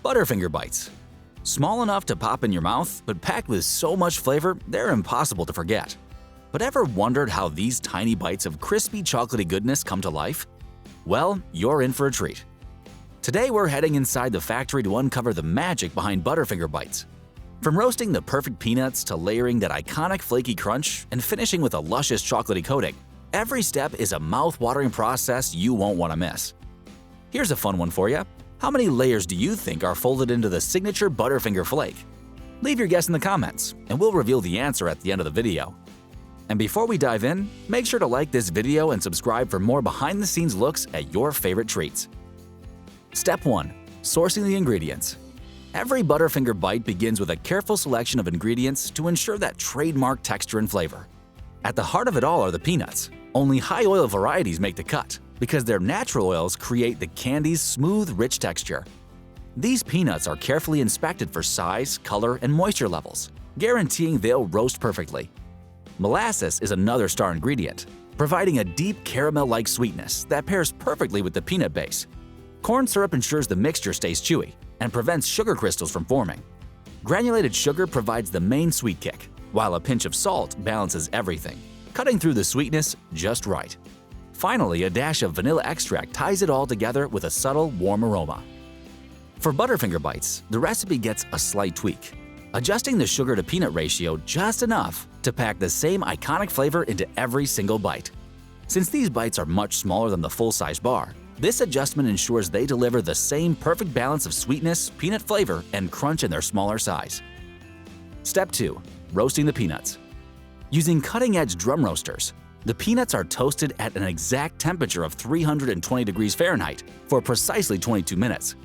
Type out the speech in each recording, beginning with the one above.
Butterfinger Bites. Small enough to pop in your mouth, but packed with so much flavor they're impossible to forget. But ever wondered how these tiny bites of crispy chocolatey goodness come to life? Well, you're in for a treat. Today we're heading inside the factory to uncover the magic behind Butterfinger Bites. From roasting the perfect peanuts to layering that iconic flaky crunch and finishing with a luscious chocolatey coating, every step is a mouth-watering process you won't want to miss. Here's a fun one for you. How many layers do you think are folded into the signature Butterfinger flake? Leave your guess in the comments, and we'll reveal the answer at the end of the video. And before we dive in, make sure to like this video and subscribe for more behind-the-scenes looks at your favorite treats. Step 1. Sourcing the ingredients. Every Butterfinger bite begins with a careful selection of ingredients to ensure that trademark texture and flavor. At the heart of it all are the peanuts. Only high-oil varieties make the cut, because their natural oils create the candy's smooth, rich texture. These peanuts are carefully inspected for size, color, and moisture levels, guaranteeing they'll roast perfectly. Molasses is another star ingredient, providing a deep caramel-like sweetness that pairs perfectly with the peanut base. Corn syrup ensures the mixture stays chewy and prevents sugar crystals from forming. Granulated sugar provides the main sweet kick, while a pinch of salt balances everything, cutting through the sweetness just right. Finally, a dash of vanilla extract ties it all together with a subtle, warm aroma. For Butterfinger Bites, the recipe gets a slight tweak, adjusting the sugar-to-peanut ratio just enough to pack the same iconic flavor into every single bite. Since these bites are much smaller than the full-size bar, this adjustment ensures they deliver the same perfect balance of sweetness, peanut flavor, and crunch in their smaller size. Step 2. Roasting the peanuts. Using cutting-edge drum roasters, the peanuts are toasted at an exact temperature of 320 degrees Fahrenheit for precisely 22 minutes.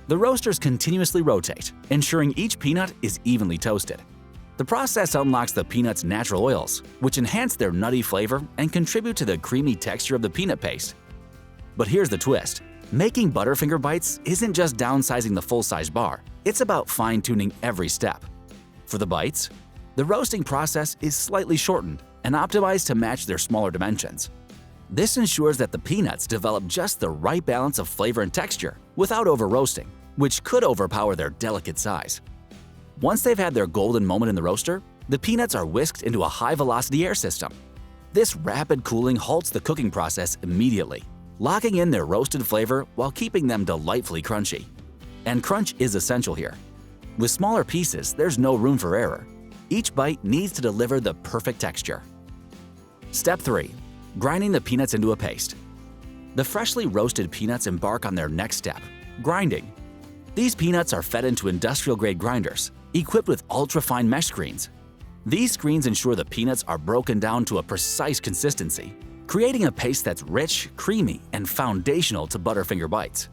The roasters continuously rotate, ensuring each peanut is evenly toasted. The process unlocks the peanuts' natural oils, which enhance their nutty flavor and contribute to the creamy texture of the peanut paste. But here's the twist. Making Butterfinger Bites isn't just downsizing the full-size bar, it's about fine-tuning every step. For the bites, the roasting process is slightly shortened and optimized to match their smaller dimensions. This ensures that the peanuts develop just the right balance of flavor and texture without over-roasting, which could overpower their delicate size. Once they've had their golden moment in the roaster, the peanuts are whisked into a high-velocity air system. This rapid cooling halts the cooking process immediately, locking in their roasted flavor while keeping them delightfully crunchy. And crunch is essential here. With smaller pieces, there's no room for error. Each bite needs to deliver the perfect texture. Step 3. Grinding the peanuts into a paste. The freshly roasted peanuts embark on their next step, grinding. These peanuts are fed into industrial-grade grinders, equipped with ultra-fine mesh screens. These screens ensure the peanuts are broken down to a precise consistency, creating a paste that's rich, creamy, and foundational to Butterfinger Bites.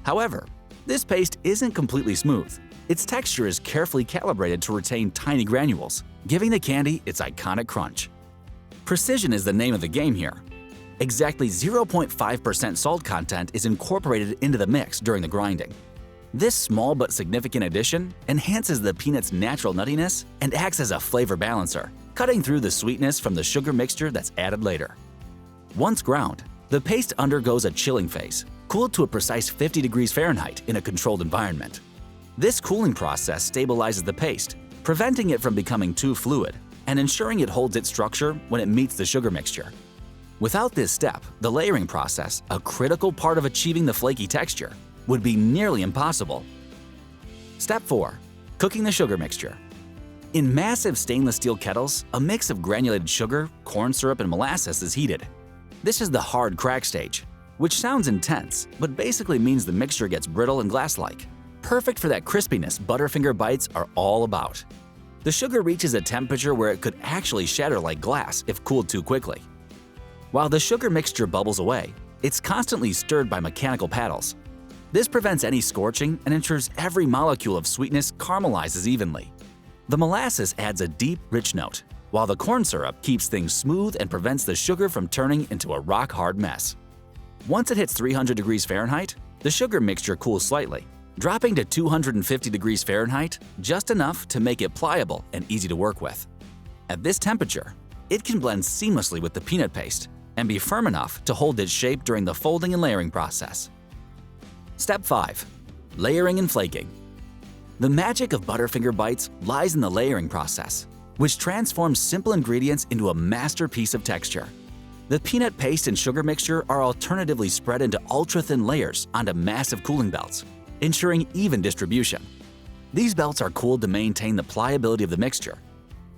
However, this paste isn't completely smooth. Its texture is carefully calibrated to retain tiny granules, giving the candy its iconic crunch. Precision is the name of the game here. Exactly 0.5% salt content is incorporated into the mix during the grinding. This small but significant addition enhances the peanut's natural nuttiness and acts as a flavor balancer, cutting through the sweetness from the sugar mixture that's added later. Once ground, the paste undergoes a chilling phase, cooled to a precise 50 degrees Fahrenheit in a controlled environment. This cooling process stabilizes the paste, preventing it from becoming too fluid and ensuring it holds its structure when it meets the sugar mixture. Without this step, the layering process, a critical part of achieving the flaky texture, would be nearly impossible. Step 4. Cooking the sugar mixture. In massive stainless steel kettles, a mix of granulated sugar, corn syrup, and molasses is heated. This is the hard crack stage, which sounds intense, but basically means the mixture gets brittle and glass-like, perfect for that crispiness Butterfinger Bites are all about. The sugar reaches a temperature where it could actually shatter like glass if cooled too quickly. While the sugar mixture bubbles away, it's constantly stirred by mechanical paddles. This prevents any scorching and ensures every molecule of sweetness caramelizes evenly. The molasses adds a deep, rich note, while the corn syrup keeps things smooth and prevents the sugar from turning into a rock-hard mess. Once it hits 300 degrees Fahrenheit, the sugar mixture cools slightly, dropping to 250 degrees Fahrenheit, just enough to make it pliable and easy to work with. At this temperature, it can blend seamlessly with the peanut paste and be firm enough to hold its shape during the folding and layering process. Step 5. Layering and flaking. The magic of Butterfinger Bites lies in the layering process, which transforms simple ingredients into a masterpiece of texture. The peanut paste and sugar mixture are alternatively spread into ultra-thin layers onto massive cooling belts, ensuring even distribution. These belts are cooled to maintain the pliability of the mixture.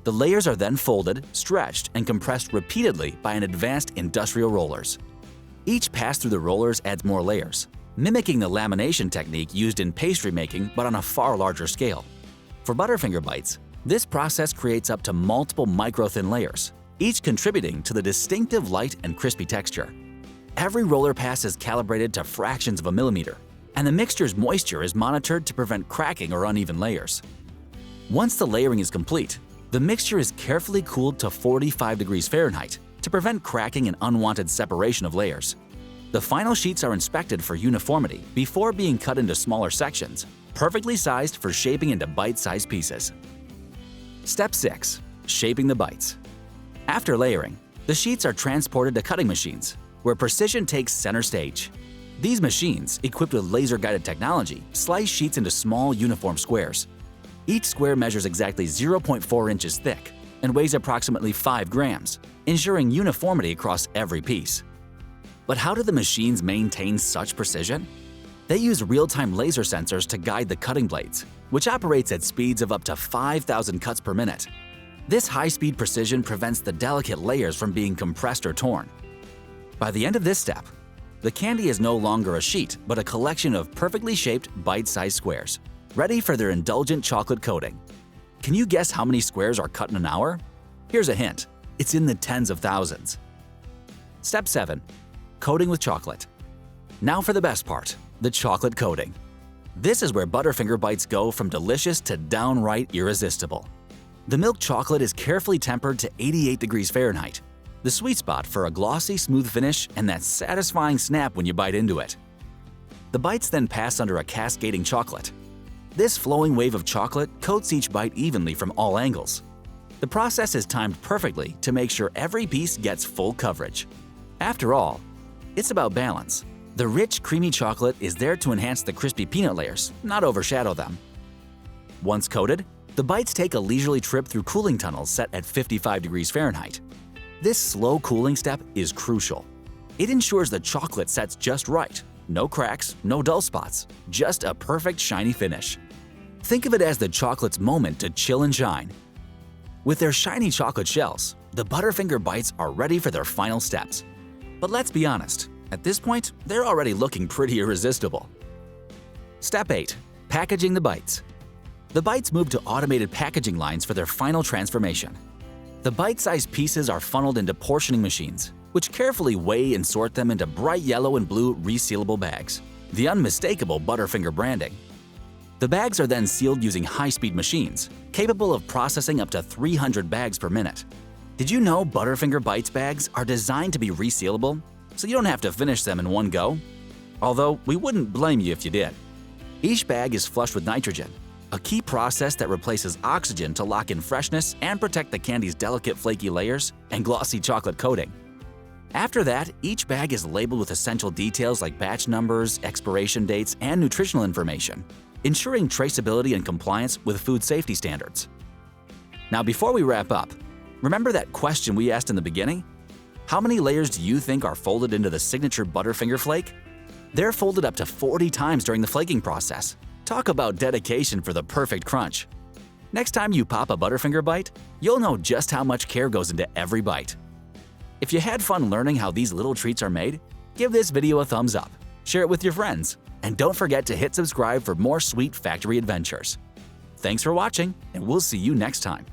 The layers are then folded, stretched, and compressed repeatedly by an advanced industrial rollers. Each pass through the rollers adds more layers, mimicking the lamination technique used in pastry making but on a far larger scale. For Butterfinger Bites, this process creates up to multiple micro-thin layers, each contributing to the distinctive light and crispy texture. Every roller pass is calibrated to fractions of a millimeter, and the mixture's moisture is monitored to prevent cracking or uneven layers. Once the layering is complete, the mixture is carefully cooled to 45 degrees Fahrenheit to prevent cracking and unwanted separation of layers. The final sheets are inspected for uniformity before being cut into smaller sections, perfectly sized for shaping into bite-sized pieces. Step 6. Shaping the bites. After layering, the sheets are transported to cutting machines, where precision takes center stage. These machines, equipped with laser-guided technology, slice sheets into small, uniform squares. Each square measures exactly 0.4 inches thick and weighs approximately 5 grams, ensuring uniformity across every piece. But how do the machines maintain such precision? They use real-time laser sensors to guide the cutting blades, which operates at speeds of up to 5,000 cuts per minute. This high-speed precision prevents the delicate layers from being compressed or torn. By the end of this step, the candy is no longer a sheet, but a collection of perfectly shaped, bite-sized squares, ready for their indulgent chocolate coating. Can you guess how many squares are cut in an hour? Here's a hint. It's in the tens of thousands. Step 7. Coating with chocolate. Now for the best part, the chocolate coating. This is where Butterfinger Bites go from delicious to downright irresistible. The milk chocolate is carefully tempered to 88 degrees Fahrenheit, the sweet spot for a glossy, smooth finish and that satisfying snap when you bite into it. The bites then pass under a cascading chocolate. This flowing wave of chocolate coats each bite evenly from all angles. The process is timed perfectly to make sure every piece gets full coverage. After all, it's about balance. The rich, creamy chocolate is there to enhance the crispy peanut layers, not overshadow them. Once coated, the bites take a leisurely trip through cooling tunnels set at 55 degrees Fahrenheit. This slow cooling step is crucial. It ensures the chocolate sets just right. No cracks, no dull spots, just a perfect shiny finish. Think of it as the chocolate's moment to chill and shine. With their shiny chocolate shells, the Butterfinger Bites are ready for their final steps. But let's be honest, at this point, they're already looking pretty irresistible. Step 8. Packaging the bites. The bites move to automated packaging lines for their final transformation. The bite-sized pieces are funneled into portioning machines, which carefully weigh and sort them into bright yellow and blue resealable bags, the unmistakable Butterfinger branding. The bags are then sealed using high-speed machines, capable of processing up to 300 bags per minute. Did you know Butterfinger Bites bags are designed to be resealable, so you don't have to finish them in one go? Although, we wouldn't blame you if you did. Each bag is flushed with nitrogen, a key process that replaces oxygen to lock in freshness and protect the candy's delicate flaky layers and glossy chocolate coating. After that, each bag is labeled with essential details like batch numbers, expiration dates, and nutritional information, ensuring traceability and compliance with food safety standards. Now, before we wrap up, remember that question we asked in the beginning? How many layers do you think are folded into the signature Butterfinger flake? They're folded up to 40 times during the flaking process. Talk about dedication for the perfect crunch. Next time you pop a Butterfinger Bite, you'll know just how much care goes into every bite. If you had fun learning how these little treats are made, give this video a thumbs up, share it with your friends, and don't forget to hit subscribe for more sweet factory adventures. Thanks for watching, and we'll see you next time.